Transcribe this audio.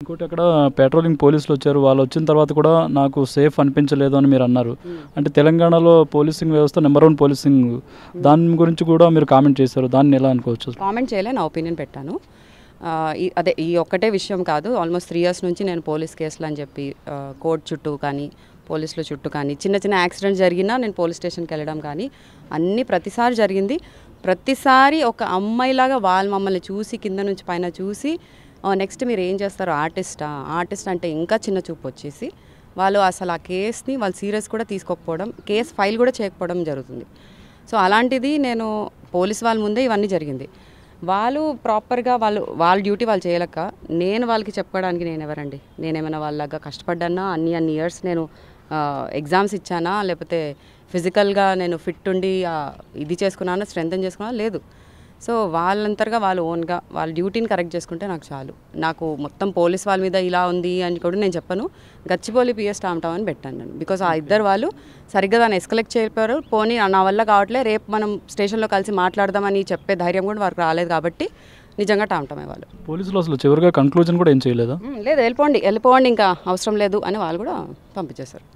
ఇంకోటి అక్కడ పెట్రోలింగ్ పోలీసులు వచ్చారు. వాళ్ళు వచ్చిన తర్వాత కూడా నాకు సేఫ్ అనిపించలేదు అని మీరు అన్నారు. అంటే తెలంగాణలో పోలీసింగ్ వ్యవస్థ నెంబర్ 1 పోలీసింగ్, దాని గురించి కూడా మీరు కామెంట్ చేశారు. దాన్ని ఎలా అనుకోవచ్చు? కామెంట్ చేయలే, నా ఒపీనియన్ పెట్టాను. అదే ఈ ఒక్కటే విషయం కాదు, ఆల్మోస్ట్ 3 years నుంచి నేను పోలీస్ కేసులు అని చెప్పి కోర్టు చుట్టూ కానీ పోలీసుల చుట్టూ కానీ చిన్న చిన్న యాక్సిడెంట్ జరిగినా నేను పోలీస్ స్టేషన్కి వెళ్ళడం కానీ అన్నీ ప్రతిసారి జరిగింది. ప్రతిసారి ఒక అమ్మాయిలాగా వాళ్ళు మమ్మల్ని చూసి కింద నుంచి పైన చూసి నెక్స్ట్ మీరు ఏం చేస్తారు, ఆర్టిస్ట్ అంటే ఇంకా చిన్న చూపు వచ్చేసి వాళ్ళు అసలు ఆ కేసుని వాళ్ళు సీరియస్ కూడా తీసుకోకపోవడం, కేసు ఫైల్ కూడా చేయకపోవడం జరుగుతుంది. సో అలాంటిది నేను పోలీస్ వాళ్ళ ముందే ఇవన్నీ జరిగింది. వాళ్ళు ప్రాపర్గా వాళ్ళ డ్యూటీ వాళ్ళు చేయలేక నేను వాళ్ళకి చెప్పుకోవడానికి నేను ఎవరండి? నేనేమైనా వాళ్ళగా కష్టపడ్డానా? అన్ని ఇయర్స్ నేను ఎగ్జామ్స్ ఇచ్చానా? లేకపోతే ఫిజికల్గా నేను ఫిట్ ఉండి ఇది చేసుకున్నానా, స్ట్రెంథన్ చేసుకున్నా? లేదు. సో వాళ్ళంతగా వాళ్ళు ఓన్గా వాళ్ళ డ్యూటీని కరెక్ట్ చేసుకుంటే నాకు చాలు. నాకు మొత్తం పోలీస్ వాళ్ళ మీద ఇలా ఉంది అని కూడా నేను చెప్పను. గచ్చిబౌలి పిఎస్ టామ్ అని పెట్టాను నేను. బికాస్ ఆ ఇద్దరు వాళ్ళు సరిగ్గా దాన్ని ఎస్కలెక్ట్ చేయకపోయారు. పోనీ నా వల్ల కావట్లే, రేపు మనం స్టేషన్లో కలిసి మాట్లాడదామని చెప్పే ధైర్యం కూడా వారికి రాలేదు. కాబట్టి నిజంగా టామే వాళ్ళు. పోలీసులు అసలు చివరిగా కంక్లూజన్ కూడా ఏం చేయలేదా? లేదు, వెళ్ళిపోండి ఇంకా అవసరం లేదు అని వాళ్ళు కూడా పంపించేశారు.